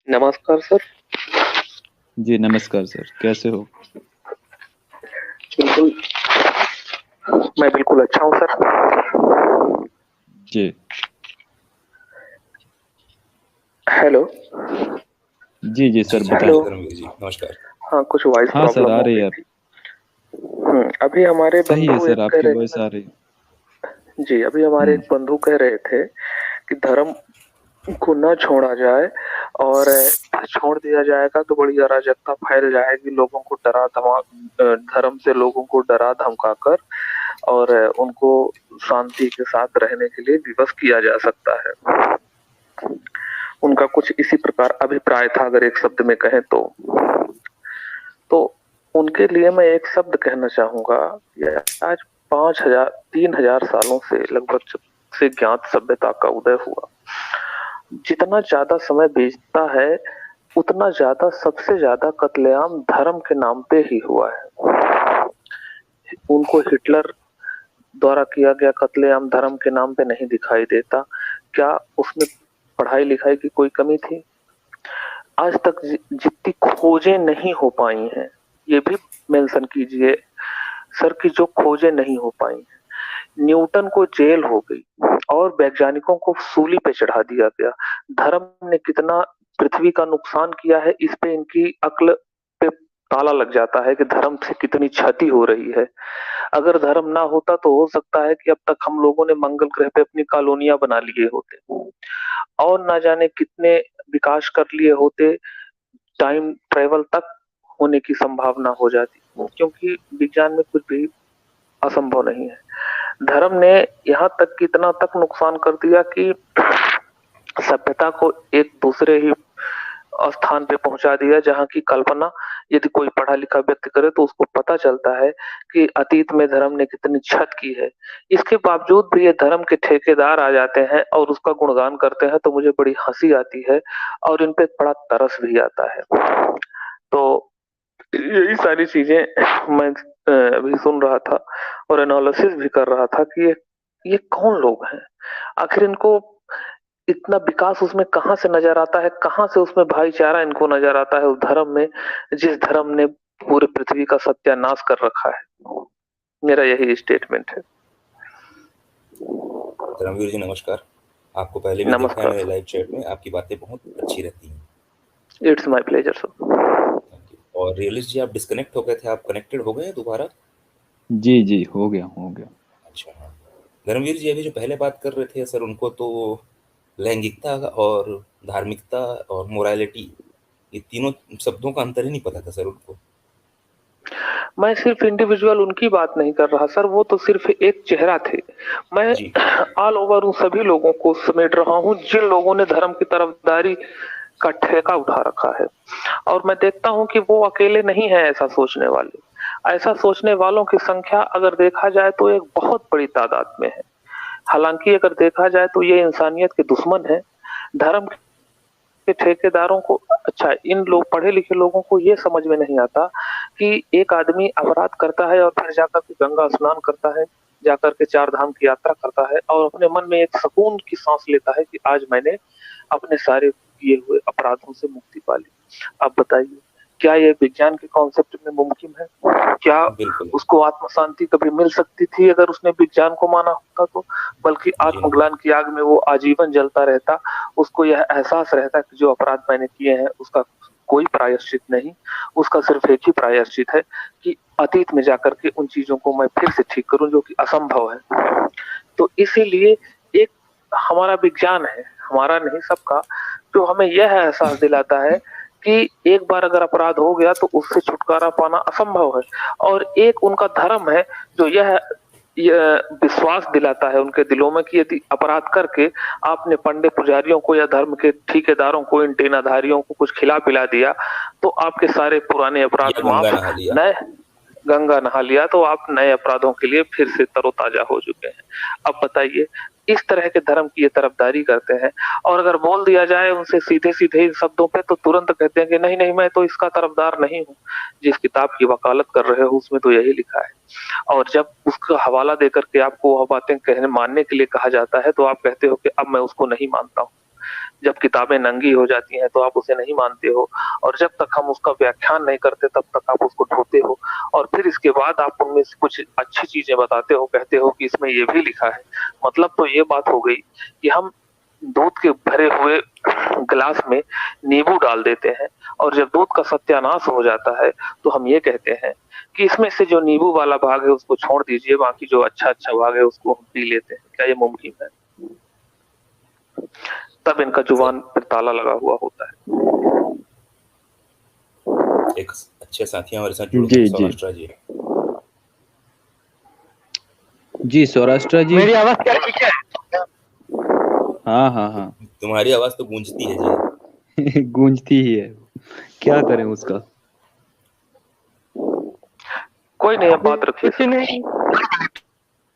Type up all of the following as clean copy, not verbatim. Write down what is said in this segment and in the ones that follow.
नमस्कार सर। जी नमस्कार सर, कैसे हो? बिल्कुल, मैं बिल्कुल अच्छा हूँ सर। जी। हेलो। जी सर हेलो। बताएं। धर्मवीर जी नमस्कार। हाँ, कुछ वॉइस हाँ सर, प्रॉब्लम आ हो रही गई है। थी। अभी हमारे सही है बंधु सर, एक कह आपकी रहे थे वॉइस ना। आ रही है। जी, अभी हमारे एक बंधु कह रहे थे कि धर्म को न छोड़ा जाए, और छोड़ दिया जाएगा तो बड़ी अराजकता फैल जाएगी, लोगों को धर्म से लोगों को डरा धमका कर, और उनको शांति के साथ रहने के लिए विवश किया जा सकता है। उनका कुछ इसी प्रकार अभिप्राय था, अगर एक शब्द में कहें तो उनके लिए मैं एक शब्द कहना चाहूंगा कि आज 5,000 3,000 सालों से लगभग जब से ज्ञात सभ्यता का उदय हुआ, जितना ज्यादा समय बीतता है उतना ज्यादा सबसे ज्यादा कत्लेआम धर्म के नाम पे ही हुआ है। उनको हिटलर द्वारा किया गया कत्लेआम धर्म के नाम पे नहीं दिखाई देता? क्या उसमें पढ़ाई लिखाई की कोई कमी थी? आज तक जितनी खोजें नहीं हो पाई हैं, ये भी मेंशन कीजिए सर, कि जो खोजें नहीं हो पाई हैं। न्यूटन को जेल हो गई और वैज्ञानिकों को सूली पे चढ़ा दिया गया। धर्म ने कितना पृथ्वी का नुकसान किया है, इस पे इनकी अक्ल पे ताला लग जाता है कि धर्म से कितनी क्षति हो रही है। अगर धर्म ना होता तो हो सकता है कि अब तक हम लोगों ने मंगल ग्रह पे अपनी कॉलोनियां बना लिए होते, और ना जाने कितने विकास कर लिए होते, टाइम ट्रेवल तक होने की संभावना हो जाती, क्योंकि विज्ञान में कुछ भी असंभव नहीं है। धर्म ने यहाँ तक कितना तक नुकसान कर दिया कि सभ्यता को एक दूसरे ही स्थान पे पहुंचा दिया, जहाँ की कल्पना यदि कोई पढ़ा लिखा व्यक्ति करे तो उसको पता चलता है कि अतीत में धर्म ने कितनी क्षत की है। इसके बावजूद भी ये धर्म के ठेकेदार आ जाते हैं और उसका गुणगान करते हैं, तो मुझे बड़ी हंसी आती है और इन पे बड़ा तरस भी आता है। तो यही सारी चीजें मैं अभी सुन रहा था और एनालिसिस भी कर रहा था कि ये कौन लोग हैं, आखिर इनको इतना विकास उसमें कहाँ से नजर आता है, कहाँ से उसमें भाईचारा इनको नजर आता है उस धर्म में, जिस धर्म ने पूरे पृथ्वी का सत्यानाश कर रखा है। मेरा यही स्टेटमेंट है। धर्मवीर जी नमस्कार। आपको पहले भी देखा है नमस्कार मेरे सर। लाइव चैट में, आपकी बातें बहुत अच्छी रहती हैं। It's my pleasure sir. Thank you. और रियलिस्ट जी, आप डिस्कनेक्ट हो गए थे, आप कनेक्टेड हो गए हैं दोबारा? जी हो गया हो गया। अच्छा हाँ। धर्मवीर जी अभी जो पहले बात कर रहे थे सर, उनको तो लैंगिकता और धार्मिकता और मोरालिटी, ये तीनों शब्दों का अंतर ही नहीं पता था सर उनको। मैं सिर्फ इंडिविजुअल उनकी बात नहीं कर रहा सर, वो तो सिर्फ एक चेहरा थे। मैं जी ऑल ओवर उन सभी लोगों को समेट रहा हूँ जिन लोगों ने धर्म की तरफदारी का ठेका उठा रखा है, और मैं देखता हूँ कि वो अकेले नहीं है ऐसा सोचने वाले। ऐसा सोचने वालों की संख्या अगर देखा जाए तो एक बहुत बड़ी तादाद में है। हालांकि अगर देखा जाए तो ये इंसानियत के दुश्मन है। धर्म के ठेकेदारों को, अच्छा, इन लोग पढ़े लिखे लोगों को ये समझ में नहीं आता कि एक आदमी अपराध करता है और फिर जाकर के गंगा स्नान करता है, जाकर के चार धाम की यात्रा करता है और अपने मन में एक सुकून की सांस लेता है कि आज मैंने अपने सारे किए हुए अपराधों से मुक्ति पा ली। अब बताइए, क्या ये विज्ञान के कॉन्सेप्ट में मुमकिन है? क्या बिल्कुल। उसको आत्म शांति कभी मिल सकती थी अगर उसने विज्ञान को माना होता तो? बल्कि जी नहीं। आत्मग्लान की आग में वो आजीवन जलता रहता। उसको यह एहसास रहता कि जो अपराध मैंने किए हैं उसका कोई प्रायश्चित नहीं, उसका सिर्फ एक ही प्रायश्चित है कि अतीत में जाकर के उन चीजों को मैं फिर से ठीक करूं, जो कि असंभव है। तो इसीलिए एक हमारा विज्ञान है, हमारा नहीं सबका, जो हमें यह एहसास दिलाता है कि एक बार अगर अपराध हो गया तो उससे छुटकारा पाना असंभव है। और एक उनका धर्म है जो यह विश्वास दिलाता है उनके दिलों में कि यदि अपराध करके आपने पंडित पुजारियों को या धर्म के ठेकेदारों को, एंटेनाधारियों को कुछ खिला पिला दिया तो आपके सारे पुराने अपराध या गंगा माफ, नहा लिया। नए गंगा नहा लिया तो आप नए अपराधों के लिए फिर से तरोताजा हो चुके हैं। अब बताइए, इस तरह के धर्म की ये तरफदारी करते हैं, और अगर बोल दिया जाए उनसे सीधे सीधे इन शब्दों पे तो तुरंत कहते हैं कि नहीं नहीं, मैं तो इसका तरफदार नहीं हूँ। जिस किताब की वकालत कर रहे हो उसमें तो यही लिखा है, और जब उसका हवाला देकर के आपको वह बातें कहने मानने के लिए कहा जाता है तो आप कहते हो कि अब मैं उसको नहीं मानता हूँ। जब किताबें नंगी हो जाती हैं तो आप उसे नहीं मानते हो, और जब तक हम उसका व्याख्यान नहीं करते तब तक आप उसको ढोते हो, और फिर इसके बाद आप उनमें से कुछ अच्छी चीजें बताते हो, कहते हो कि इसमें ये भी लिखा है। मतलब तो ये बात हो गई कि हम दूध के भरे हुए गिलास में नींबू डाल देते हैं, और जब दूध का सत्यानाश हो जाता है तो हम ये कहते हैं कि इसमें से जो नींबू वाला भाग है उसको छोड़ दीजिए, बाकी जो अच्छा अच्छा भाग है उसको हम पी लेते हैं। क्या ये मुमकिन है? तब इनका जुबान पर ताला लगा हुआ होता है। एक अच्छे साथी हमारे साथ जुड़ जी गए, जी सौराष्ट्र जी। जी सौराष्ट्र जी। मेरी आवाज क्या ठीक है? हाँ हाँ हाँ तुम्हारी आवाज तो गूंजती है जी। गूंजती ही है, क्या करें उसका। कोई नहीं, अब बात रखिए कुछ नहीं।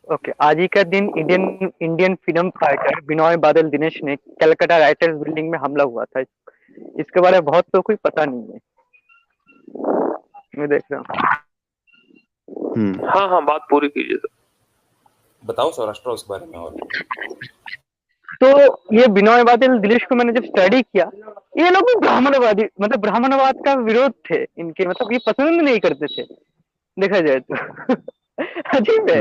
ओके, आज ही का दिन इंडियन फ्रीडम फाइटर बिनोय बादल दिनेश ने कलकत्ता राइटर्स बिल्डिंग में हमला हुआ था। इसके बारे में बहुत तो कोई पता नहीं है, मैं देख रहा हूँ। हाँ हाँ, बात पूरी कीजिए सर। बताओ सौराष्ट्र उस बारे में। और तो ये बिनोय बादल दिनेश को मैंने जब स्टडी किया, ये लोग भी ब्राह्मणवादी, मतलब ब्राह्मणवाद का विरोध थे इनके, मतलब ये पसंद नहीं करते थे देखा जाए तो। अजीब है।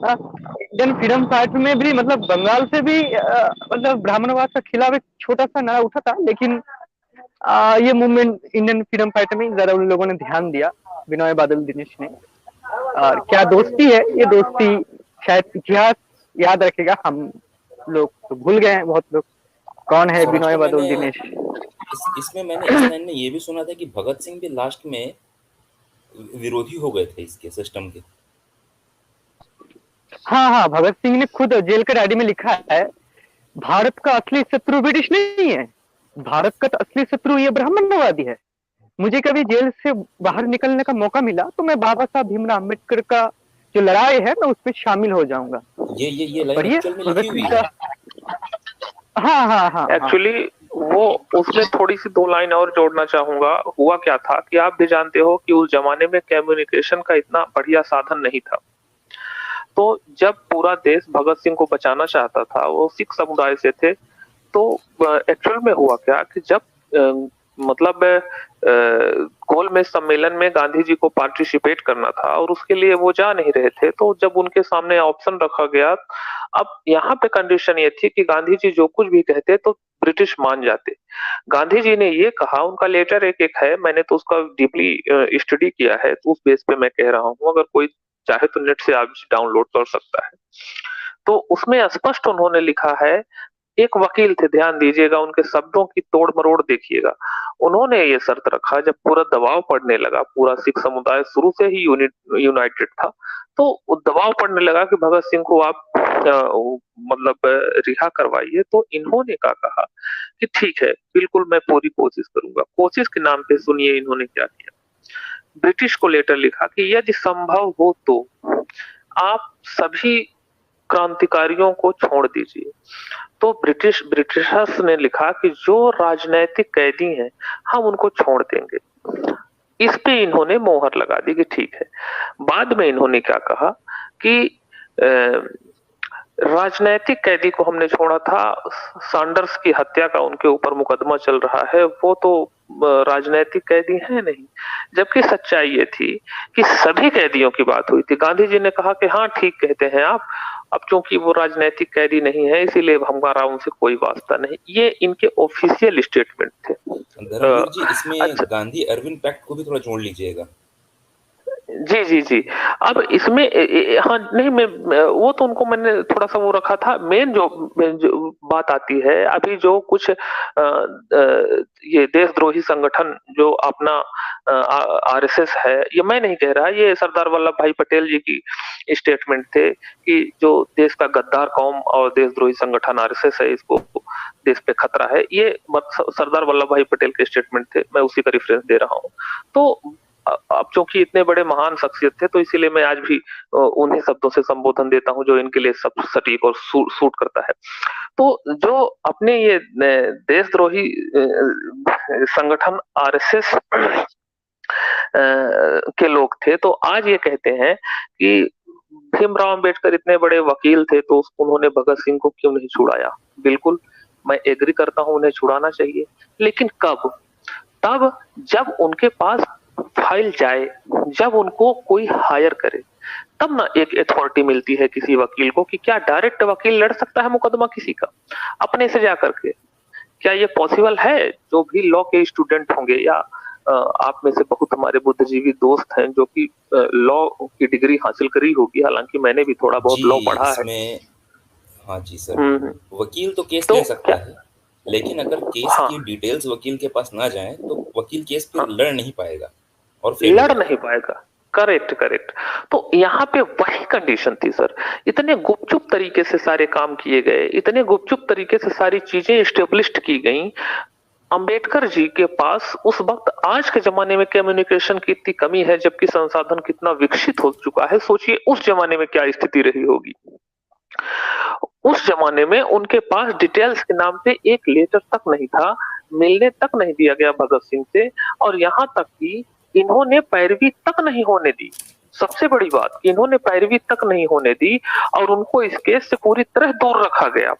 इंडियन फ्रीडम फाइटर में भी मतलब बंगाल से भी मतलब ब्राह्मणवाद के खिलाफ एक छोटा सा नारा उठा था, लेकिन ये मूवमेंट इंडियन फ्रीडम फाइटर में ज्यादा उन लोगों ने ध्यान दिया, बिनोय बादल दिनेश ने। और क्या दोस्ती है, ये दोस्ती शायद इतिहास याद रखेगा, हम लोग तो भूल गए हैं बहुत लोग कौन है बिनोय बादल दिनेश। इसमें मैंने इस लाइन में ये भी सुना था कि भगत सिंह भी लास्ट में विरोधी हो गए थे इसके सिस्टम के। हाँ, भगत सिंह ने खुद जेल के डायरी में लिखा है, भारत का असली शत्रु ब्रिटिश नहीं है, भारत का असली शत्रु ये ब्राह्मणवादी है। मुझे कभी जेल से बाहर निकलने का मौका मिला तो मैं बाबा साहब भीमराव अम्बेडकर का जो लड़ाई है मैं उसमें शामिल हो जाऊंगा। ये लाइन एक्चुअल में लिखी हुई है। हाँ। एक्चुअली वो उसमें थोड़ी सी दो लाइन और जोड़ना चाहूंगा। हुआ क्या था कि आप भी जानते हो कि उस जमाने में कम्युनिकेशन का इतना बढ़िया साधन नहीं था। तो जब पूरा देश भगत सिंह को बचाना चाहता था, वो सिख समुदाय से थे, तो एक्चुअल में हुआ क्या कि जब मतलब गोलमेज सम्मेलन में गांधी जी को पार्टिसिपेट करना था और उसके लिए वो जा नहीं रहे थे, तो जब उनके सामने ऑप्शन रखा गया, अब यहाँ पे कंडीशन ये थी कि गांधी जी जो कुछ भी कहते तो ब्रिटिश मान जाते। गांधी जी ने ये कहा, उनका लेटर एक एक है, मैंने तो उसका डीपली स्टडी किया है, तो उस बेस पे मैं कह रहा हूँ, अगर कोई चाहे तो नेट से आप डाउनलोड कर सकता है। तो उसमें स्पष्ट उन्होंने लिखा है, एक वकील थे, ध्यान दीजिएगा, उनके शब्दों की तोड़ मरोड़ देखिएगा। उन्होंने ये शर्त रखा, जब पूरा दबाव पड़ने लगा, पूरा सिख समुदाय शुरू से ही यूनाइटेड था, तो दबाव पड़ने लगा कि भगत सिंह को आप मतलब रिहा करवाइए, तो इन्होंने क्या कहा कि ठीक है, बिल्कुल मैं पूरी कोशिश करूंगा। कोशिश के नाम पे सुनिए इन्होंने क्या किया। ब्रिटिश को लेटर लिखा कि यदि संभव हो तो आप सभी क्रांतिकारियों को छोड़ दीजिए। तो ब्रिटिशर्स ने लिखा कि जो राजनैतिक कैदी हैं हम उनको छोड़ देंगे। इस पे इन्होंने मोहर लगा दी कि ठीक है। बाद में इन्होंने क्या कहा कि राजनैतिक कैदी को हमने छोड़ा था, सैंडर्स की हत्या का उनके ऊपर मुकदमा चल रहा है, वो तो राजनैतिक कैदी है नहीं। जबकि सच्चाई ये थी कि सभी कैदियों की बात हुई थी। गांधी जी ने कहा कि हाँ ठीक कहते हैं आप, अब चूंकि वो राजनैतिक कैदी नहीं है इसीलिए हमारा उनसे कोई वास्ता नहीं। ये इनके ऑफिशियल स्टेटमेंट थे। धर्मवीर जी, इसमें अच्छा, गांधी अरविंद पैक्ट को भी थोड़ा जोड़ लीजिएगा। जी। अब इसमें हाँ नहीं, मैं वो तो उनको मैंने थोड़ा सा वो रखा था। मेन जो बात आती है, अभी जो कुछ ये देशद्रोही संगठन जो अपना आरएसएस है, ये मैं नहीं कह रहा, ये सरदार वल्लभ भाई पटेल जी की स्टेटमेंट थे कि जो देश का गद्दार कौम और देशद्रोही संगठन आरएसएस है, इसको देश पे खतरा है। ये सरदार वल्लभ भाई पटेल के स्टेटमेंट थे, मैं उसी का रेफरेंस दे रहा हूँ। तो अब चूंकि इतने बड़े महान शख्सियत थे, तो इसीलिए मैं आज भी उन्हीं शब्दों से संबोधन देता हूं जो इनके लिए सब सटीक और सूट करता है। तो जो अपने ये देशद्रोही संगठन आरएसएस के लोग थे, तो आज ये कहते हैं कि भीमराव अंबेडकर इतने बड़े वकील थे, तो उन्होंने भगत सिंह को क्यों नहीं छुड़ाया। बिल्कुल मैं एग्री करता हूँ उन्हें छुड़ाना चाहिए, लेकिन कब? तब जब उनके पास फाइल जाए, जब उनको कोई हायर करे, तब ना एक अथॉरिटी मिलती है किसी वकील को कि क्या डायरेक्ट वकील लड़ सकता है मुकदमा किसी का अपने से जा करके? क्या ये पॉसिबल है? जो भी लॉ के स्टूडेंट होंगे या आप में से बहुत हमारे बुद्धिजीवी दोस्त हैं जो कि लॉ की डिग्री हासिल करी होगी, हालांकि मैंने भी थोड़ा बहुत लॉ जी पढ़ा है। इसमें हाँ जी सर, हम्म। वकील तो केस तो ले सकता है, लेकिन अगर केस हाँ की डिटेल्स वकील के पास ना जाए तो वकील केस पे हाँ, लड़ नहीं पाएगा और फेल हो लड़ जाएगा। नहीं पाएगा। Correct correct. तो यहाँ पे वही कंडीशन थी सर, इतने गुपचुप तरीके से सारे काम किए गए, इतने गुपचुप तरीके से सारी चीजें एस्टेब्लिश्ड की गई। अंबेडकर जी के पास उस वक्त, आज के जमाने में कम्युनिकेशन की इतनी कमी है जबकि संसाधन कितना विकसित हो चुका है, सोचिए उस जमाने में क्या स्थिति रही होगी। उस जमाने में उनके पास डिटेल्स के नाम पे एक लेटर तक नहीं था, मिलने तक नहीं दिया गया भगत सिंह से, और यहाँ तक कि इन्होंने पैरवी तक नहीं होने दी। सबसे बड़ी बात कि इन्होंने पैरवी तक नहीं होने दी और उनको इस केस से पूरी तरह दूर रखा गया।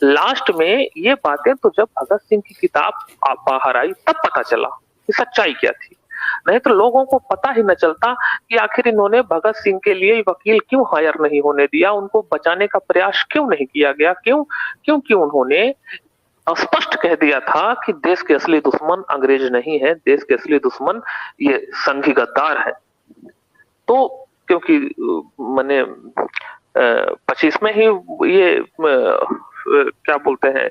लास्ट में ये बातें तो जब भगत सिंह की किताब बाहर आई तब पता चला कि सच्चाई क्या थी, नहीं तो लोगों को पता ही न चलता कि आखिर इन्होंने भगत सिंह के लिए वकील क्यों हायर नहीं होने दिया, उनको बचाने का प्रयास क्यों नहीं किया गया, क्योंकि उन्होंने स्पष्ट कह दिया था कि देश के असली दुश्मन अंग्रेज नहीं है, देश के असली दुश्मन ये संघी गद्दार है। तो क्योंकि मैंने 25 में ही ये क्या बोलते हैं,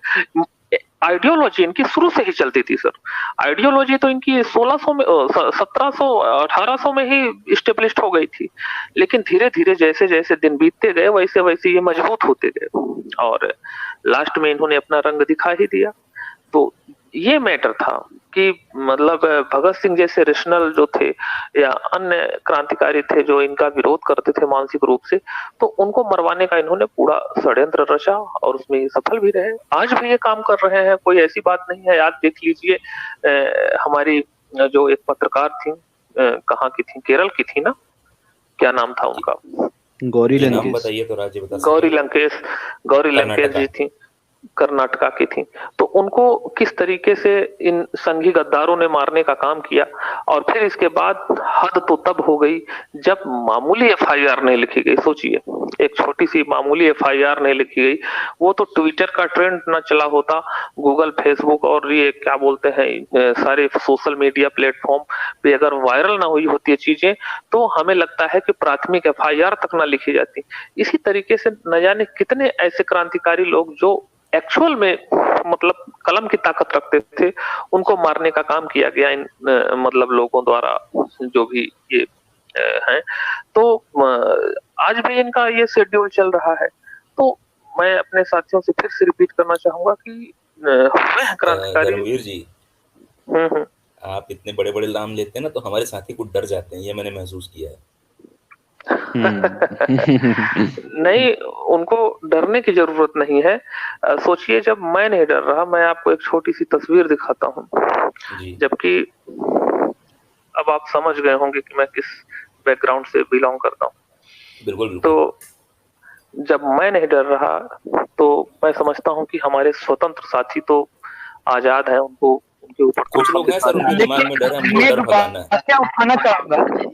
आइडियोलॉजी इनकी शुरू से ही चलती थी सर। आइडियोलॉजी तो इनकी 1600 में 1700 1800 में ही स्टेब्लिश्ड हो गई थी, लेकिन धीरे धीरे जैसे जैसे दिन बीतते गए वैसे वैसे ये मजबूत होते गए और लास्ट में इन्होंने अपना रंग दिखा ही दिया। तो ये मैटर था कि मतलब भगत सिंह जैसे रेशनल जो थे या अन्य क्रांतिकारी थे जो इनका विरोध करते थे मानसिक रूप से, तो उनको मरवाने का इन्होंने पूरा षड्यंत्र रचा और उसमें ये सफल भी रहे। आज भी ये काम कर रहे हैं, कोई ऐसी बात नहीं है। आज देख लीजिए हमारी जो एक पत्रकार थी, कहाँ की थी, केरल की थी ना, क्या नाम था उनका? गौरी नाम लंकेश। बताइए तो राज्य बता गौरी लंकेश, गौरी लंकेश जी थी, कर्नाटका की थी। तो उनको किस तरीके से इन संघी गद्दारों ने मारने का काम किया, और फिर इसके बाद हद तो तब हो गई जब मामूली एफआईआर नहीं लिखी गई। सोचिए, एक छोटी सी मामूली एफआईआर नहीं लिखी गई, वो तो ट्विटर का ट्रेंड ना चला होता, गूगल, फेसबुक और ये क्या बोलते हैं सारे सोशल मीडिया प्लेटफॉर्म पे अगर वायरल ना हुई होती है चीजें, तो हमें लगता है कि प्राथमिक एफआईआर तक ना लिखी जाती। इसी तरीके से न जाने कितने ऐसे क्रांतिकारी लोग जो एक्चुअल में मतलब कलम की ताकत रखते थे, उनको मारने का काम किया गया इन मतलब लोगों द्वारा, जो भी ये हैं। तो आज भी इनका ये शेड्यूल चल रहा है। तो मैं अपने साथियों से फिर से रिपीट करना चाहूंगा कि हुए हैं क्रांतिकारी। धर्मवीर जी, आप इतने बड़े बड़े नाम लेते हैं ना तो हमारे साथी कुछ डर जाते हैं, ये मैंने महसूस किया है। नहीं, उनको डरने की जरूरत नहीं है। सोचिए, जब मैं नहीं डर रहा, मैं आपको एक छोटी सी तस्वीर दिखाता हूँ, जबकि अब आप समझ गए होंगे कि मैं किस बैकग्राउंड से बिलोंग करता हूँ। बिल्कुल बिल्कुल। तो जब मैं नहीं डर रहा तो मैं समझता हूँ कि हमारे स्वतंत्र साथी तो आजाद हैं, उनको उनके ऊपर कुछ लोग हैं सर, उनके दिमाग में डर है, हमको डर भगाना है। क्या उठाना चाहूंगा,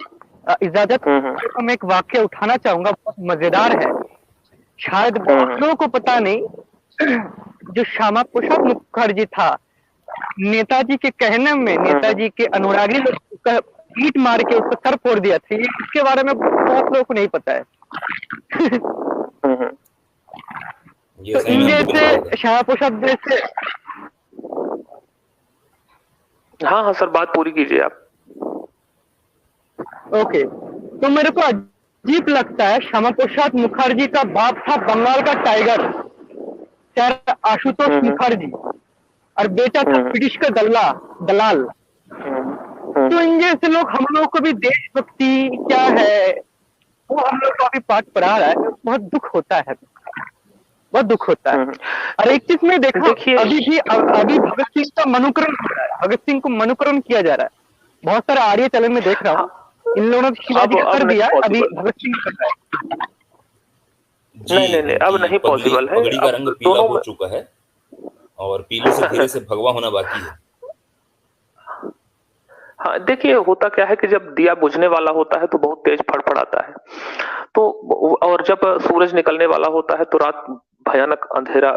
इजाजत तो मैं एक वाक्य उठाना चाहूंगा, बहुत मजेदार है, शायद बहुत लोगों को पता नहीं। जो श्यामा प्रसाद मुखर्जी था, नेताजी के कहने में नेताजी के अनुरागी लोग पीट मार के उसका सर फोड़ दिया था, इसके बारे में बहुत लोगों को नहीं पता है। तो इन जैसे श्यामा प्रसाद जैसे, हाँ सर, बात पूरी कीजिए आप। ओके, तो मेरे को अजीब लगता है, श्यामा प्रसाद मुखर्जी का बाप था बंगाल का टाइगर सर आशुतोष मुखर्जी, और बेटा था ब्रिटिश का दलाल। तो इन जैसे लोग हम लोग को भी देशभक्ति क्या है वो हम लोग को अभी पाठ पढ़ा रहा है, बहुत दुख होता है, बहुत दुख होता है। और एक चीज में देखो, अभी भगत सिंह का मनुकरण हो रहा है, भगत सिंह को मनुकरण किया जा रहा है, बहुत सारे आर्य चलन में देख रहा हूँ, इन लोगों ने शिवाजी का कर दिया, अभी भगत सिंह कर रहा है। नहीं, अब नहीं पॉसिबल है। पगड़ी का रंग पीला हो चुका है, और पीलू से धीरे से भगवा होना बाकी है। हाँ, देखिए होता क्या है कि जब दिया बुझने वाला होता है तो बहुत तेज फड़फड़ाता है। तो और जब सूरज निकलने वाला होता है तो रात भयानक अंधेरा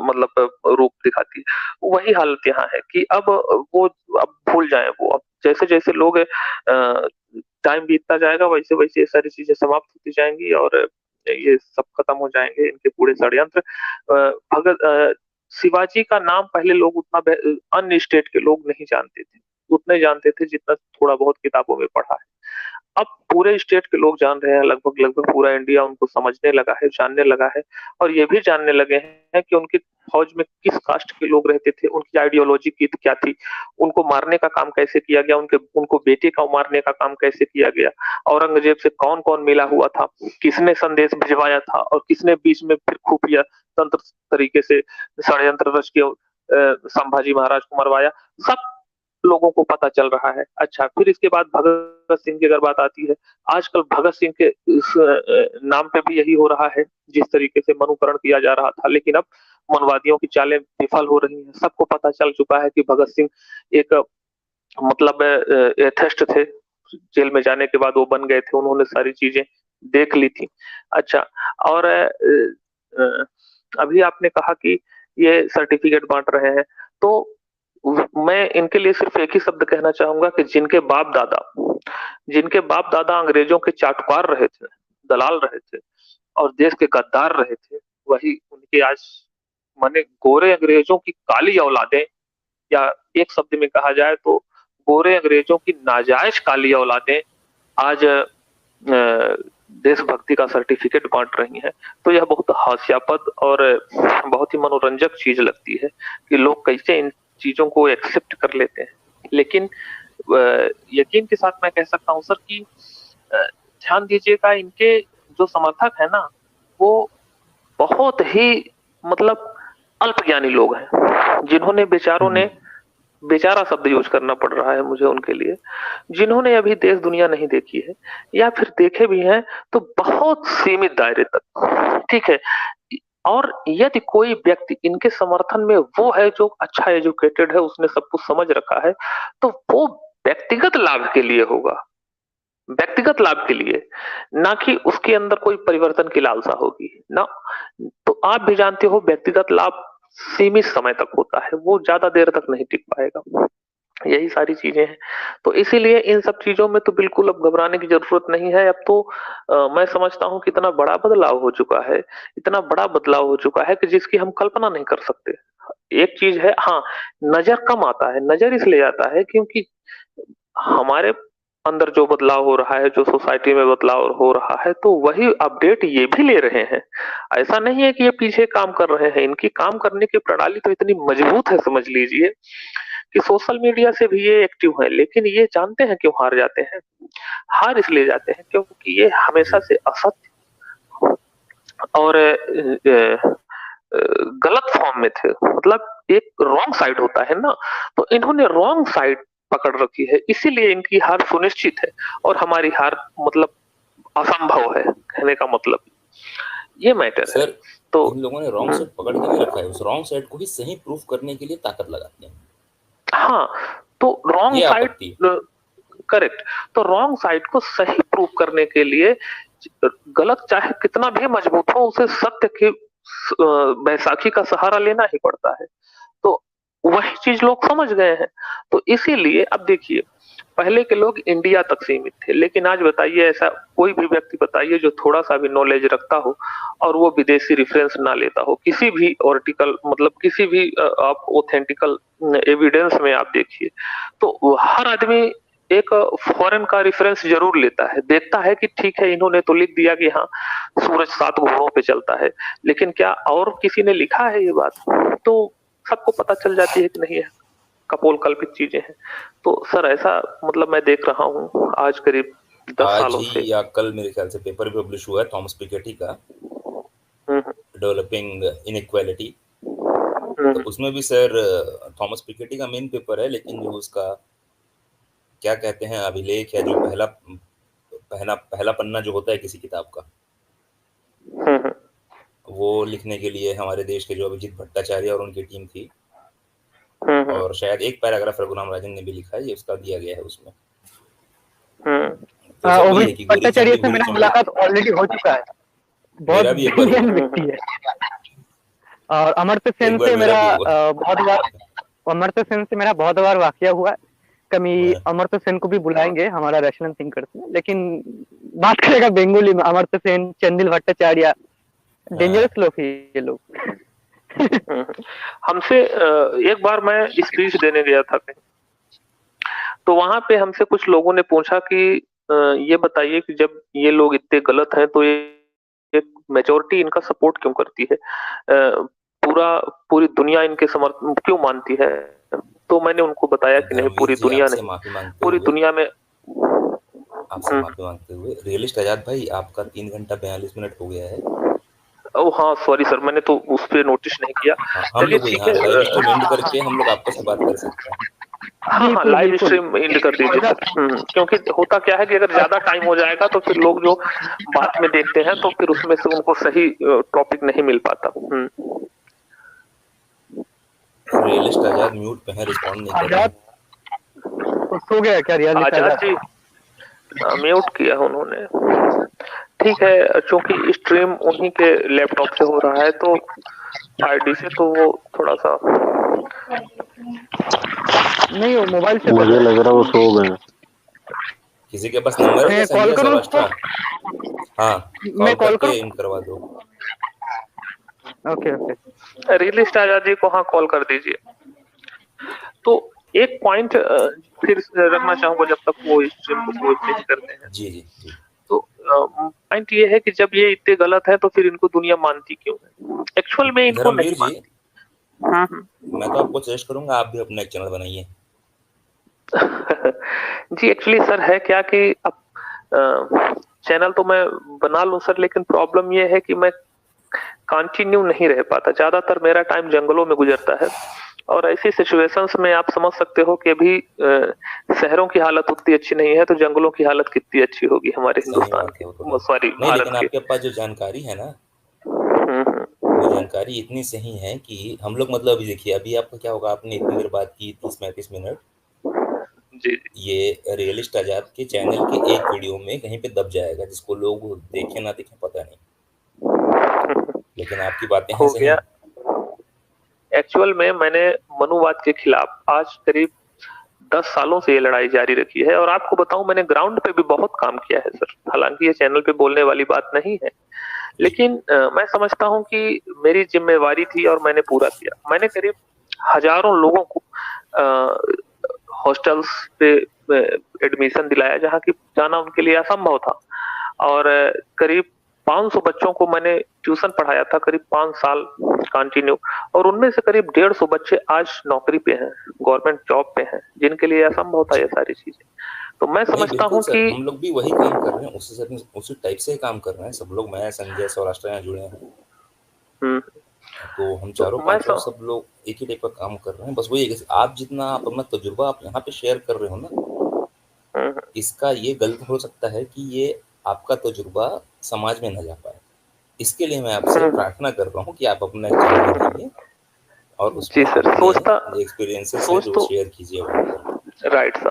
मतलब रूप दिखाती है। वही हालत यहाँ है कि वो अब भूल जाएं वो। अब जैसे जैसे लोग टाइम बीतता जाएगा वैसे वैसे ये सारी चीजें समाप्त होती जाएंगी और ये सब खत्म हो जाएंगे, इनके पूरे षड्यंत्र। भगत शिवाजी का नाम पहले लोग उतना अन्य स्टेट के लोग नहीं जानते थे, उतने जानते थे जितना थोड़ा बहुत किताबों में पढ़ा है। अब पूरे स्टेट के लोग जान रहे हैं, लगभग लगभग पूरा इंडिया उनको समझने लगा है, जानने लगा है। और ये भी जानने लगे हैं कि उनकी फौज में किस कास्ट के लोग रहते थे, उनकी आइडियोलॉजी की क्या थी, उनको मारने का काम कैसे किया गया, उनको बेटे को मारने का काम कैसे किया गया, औरंगजेब से कौन कौन मिला हुआ था, किसने संदेश भिजवाया था और किसने बीच में फिर खुफिया तंत्र तरीके से षड्यंत्र रच के संभाजी महाराज को मरवाया। सब लोगों को पता चल रहा है। अच्छा, फिर इसके बाद भगत सिंह की अगर बात आती है, आजकल भगत सिंह के इस नाम पे भी यही हो रहा है, जिस तरीके से मनुकरण किया जा रहा था। लेकिन अब मनवादियों की चालें विफल हो रही हैं। सबको पता चल चुका है कि भगत सिंह एक मतलब एथेस्ट थे। जेल में जाने के बाद वो बन गए थे, उन्होंने सारी चीजें देख ली थी। अच्छा, और अभी आपने कहा कि ये सर्टिफिकेट बांट रहे हैं, तो मैं इनके लिए सिर्फ एक ही शब्द कहना चाहूंगा कि जिनके बाप दादा अंग्रेजों के चाटुकार रहे थे, दलाल रहे थे और देश के गद्दार रहे थे, वही उनके आज माने गोरे अंग्रेजों की काली औलादें, या एक शब्द में कहा जाए तो गोरे अंग्रेजों की नाजायज काली औलादें आज देशभक्ति का सर्टिफिकेट बांट रही हैं। तो यह बहुत हास्यास्पद और बहुत ही मनोरंजक चीज लगती है कि लोग कैसे इन चीजों को एक्सेप्ट कर लेते हैं। लेकिन यकीन के साथ मैं कह सकता हूं सर कि ध्यान दीजिएगा, इनके जो समर्थक है ना, वो बहुत ही मतलब अल्पज्ञानी लोग हैं, जिन्होंने बेचारों ने, बेचारा शब्द यूज करना पड़ रहा है मुझे उनके लिए, जिन्होंने अभी देश दुनिया नहीं देखी है, या फिर देखे भी हैं तो बहुत सीमित दायरे तक। ठीक है, और यदि कोई व्यक्ति इनके समर्थन में वो है जो अच्छा एजुकेटेड है, उसने सब कुछ समझ रखा है, तो वो व्यक्तिगत लाभ के लिए होगा, व्यक्तिगत लाभ के लिए, ना कि उसके अंदर कोई परिवर्तन की लालसा होगी ना। तो आप भी जानते हो व्यक्तिगत लाभ सीमित समय तक होता है, वो ज्यादा देर तक नहीं टिक पाएगा। यही सारी चीजें हैं। तो इसीलिए इन सब चीजों में तो बिल्कुल अब घबराने की जरूरत नहीं है। अब तो मैं समझता हूँ कि इतना बड़ा बदलाव हो चुका है, इतना बड़ा बदलाव हो चुका है कि जिसकी हम कल्पना नहीं कर सकते। एक चीज है, हाँ, नजर कम आता है, नजर इसलिए आता है क्योंकि हमारे अंदर जो बदलाव हो रहा है, जो सोसाइटी में बदलाव हो रहा है, तो वही अपडेट ये भी ले रहे हैं। ऐसा नहीं है कि ये पीछे काम कर रहे हैं, इनकी काम करने की प्रणाली तो इतनी मजबूत है, समझ लीजिए कि सोशल मीडिया से भी ये एक्टिव है। लेकिन ये जानते हैं क्यों हार जाते हैं? हार इसलिए जाते हैं क्योंकि ये हमेशा से असत्य और गलत फॉर्म में थे। मतलब एक रॉन्ग साइड होता है ना, तो इन्होंने रॉन्ग साइड पकड़ रखी है, इसीलिए इनकी हार सुनिश्चित है और हमारी हार मतलब असंभव है, कहने का मतलब ये मैटर है। सर, तो इन लोगों ने रॉन्ग साइड पकड़ के नहीं रखा है, उस रॉन्ग साइड को ही सही प्रूफ करने के लिए ताकत लगाते हैं। हाँ, तो रॉन्ग ये साइड, आपत्ति करेक्ट, तो रॉन्ग साइड को सही प्रूव करने के लिए गलत चाहे कितना भी मजबूत हो, उसे सत्य की बैसाखी का सहारा लेना ही पड़ता है। तो वही चीज लोग समझ गए हैं। तो इसीलिए अब देखिए, पहले के लोग इंडिया तक सीमित थे, लेकिन आज बताइए, ऐसा कोई भी व्यक्ति बताइए जो थोड़ा सा भी नॉलेज रखता हो और वो विदेशी रेफरेंस ना लेता हो, किसी भी आर्टिकल मतलब किसी भी आप ऑथेंटिकल एविडेंस में आप देखिए, तो हर आदमी एक फॉरेन का रेफरेंस जरूर लेता है, देखता है कि ठीक है इन्होंने तो लिख दिया कि हाँ सूरज 7 घोड़ों पे चलता है, लेकिन क्या और किसी ने लिखा है ये बात? तो सबको पता चल जाती है कि नहीं है, कपोल कल्पित चीजें हैं। तो सर ऐसा मतलब मैं देख रहा हूँ आज करीब 10 आज सालों ही से। या कल मेरे ख्याल से पेपर पब्लिश हुआ है थॉमस पिकेटी का, डेवलपिंग इनइक्वालिटी। तो उसमें भी सर थॉमस पिकेटी का मेन पेपर है, लेकिन जो उसका क्या कहते हैं अभिलेख या जो पहला पन्ना जो होता है किसी किताब का, वो लिखने के लिए हमारे देश के जो अभिजीत भट्टाचार्य और उनकी टीम थी, और शायद एक पैराग्राफ रघुराम राजन ने भी लिखा है, ये उसका दिया गया है उसमें। तो सब वही है कि गोरी भट्टाचार्य चमड़ी से गोरी मेरा चमड़ी। मुलाकात ऑलरेडी हो चुका है, बहुत मेरा भी एक बार हुआ। ब्रिलियंट व्यक्ति है। और अमर्त्य सेन एक बार से मेरा मेरा भी हुआ। बहुत बार अमर्त्य सेन से मेरा बहुत बार वाकया हुआ है। कभी हाँ। अमर्त्य सेन को भी बुलाएंगे हमारा रैशनल थिंकर्स में, लेकिन बात करेगा बंगाली में। अमर्त्य सेन, चंदिल भट्टाचार्य, डेंजरस लोग ही ये लोग। हमसे एक बार मैं स्पीच देने गया था कहीं, तो वहां पे हमसे कुछ लोगों ने पूछा कि ये बताइए कि जब ये लोग इतने गलत हैं तो ये मेजोरिटी इनका सपोर्ट क्यों करती है, पूरी दुनिया इनके समर्थन क्यों मानती है। तो मैंने उनको बताया कि नहीं, पूरी धर्मवीर जी, दुनिया आपसे नहीं, माफी मांगते पूरी हुए दुनिया में। आपसे माफी मांगते हुए रियलिस्ट आजाद भाई, आपका 3 घंटा 42 मिनट हो गया है। ओ हाँ, सॉरी सर, मैंने तो उस पर नोटिस नहीं किया। हम चलिए लोग ठीक यहाँ है। लाइव स्ट्रीम एंड करके हम लोग आपस में बात कर सकते हैं। हाँ, लाइव स्ट्रीम एंड कर दीजिए सर। क्योंकि होता क्या है कि अगर ज्यादा टाइम हो जाएगा तो फिर लोग जो बाद में देखते हैं तो फिर उसमें से उनको सही टॉपिक नहीं मिल पाता। रियलिस्ट आजाद म्यूट पे है, रिस्पॉन्ड नहीं कर रहे हैं। सो गया क्या रियलिस्ट आजाद जी? म्यूट किया उन्होंने। ठीक है, चूंकि स्ट्रीम उन्हीं के लैपटॉप से हो रहा है तो आईडी से, तो वो थोड़ा सा नहीं, वो मोबाइल से मुझे लग रहा है वो सो गए। किसी के पास नंबर है क्या कॉल संजय करूं सौराष्ट्र? हाँ, मैं कॉल कॉल करके करूं? इन करवा दो। Okay okay, realist Azad ji को हाँ कॉल कर दीजिए। तो एक पॉइंट फिर रखना चाहूंगा जब तक वो स्ट्रीम को वो चेंज करते हैं। जी जी जी। तो पॉइंट ये है कि जब ये इतने गलत है तो फिर इनको दुनिया मानती क्यों है? एक्चुअल में इनको धर्मवीर नहीं जी, मानती। मैं तो आपको सजेस्ट करूंगा आप भी अपना एक चैनल बनाइए। जी एक्चुअली सर है क्या कि अब चैनल तो मैं बना लूं सर, लेकिन प्रॉब्लम ये है कि मैं कंटिन्यू नहीं रह पाता। ज्यादातर मेरा टाइम जंगलों में गुजरता है, और ऐसी सिचुएशंस में आप समझ सकते हो कि अभी शहरों की हालत उतनी अच्छी नहीं है, तो जंगलों की हालत कितनी अच्छी होगी हमारे हिंदुस्तान की, सॉरी नहीं, भारत लेकिन आपके पास जो जानकारी है ना, वो जानकारी इतनी सही है कि हम लोग, मतलब अभी देखिए, अभी आपका क्या होगा, आपने इतनी देर बात की 30-35 मिनट, जी ये रियलिस्ट आजाद के चैनल के एक वीडियो में कहीं पे दब जाएगा, जिसको लोग देखें ना देखें पता नहीं, लेकिन आपकी बातें हैं हो सही। गया। एक्चुअल में मैंने मनुवाद के खिलाफ आज करीब 10 सालों से ये लड़ाई जारी रखी है, और आपको बताऊं मैंने ग्राउंड पे भी बहुत काम किया है सर। हालांकि ये चैनल पे बोलने वाली बात नहीं है, लेकिन मैं समझता हूं कि मेरी जिम्मेवारी थी और मैंने पूरा किया। मैंने करीब हजारों लोगों को हॉस्टल्स पे एडमिशन दिलाया जहां की जाना उनके लिए असंभव था, और करीब 500 बच्चों को मैंने ट्यूशन पढ़ाया था करीब 5 साल कंटिन्यू, और उनमें से करीब 150 बच्चे आज नौकरी पे हैं, गवर्नमेंट जॉब पे हैं, जिनके लिए असंभव था ये सारी चीजें। तो मैं समझता हूँ कि हम लोग भी वही काम कर रहे हैं, उसी टाइप से काम कर रहे हैं सब लोग। मैं संजय सौराष्ट्र यहाँ जुड़े हैं, तो हम चारों पांचों सब लोग एक ही टाइप का काम कर रहे हैं। बस वही है कि आप जितना आप अपना तजुर्बा आप यहाँ पे शेयर कर रहे हो ना, इसका ये गलत हो सकता है कि ये आपका तजुर्बा समाज में न जा पाए। इसके लिए मैं आपसे प्रार्थना कर रहा हूँ कि आप अपना चैनल बनाइए और उसमें एक्सपीरियंसेस जो शेयर कीजिए। Right sir.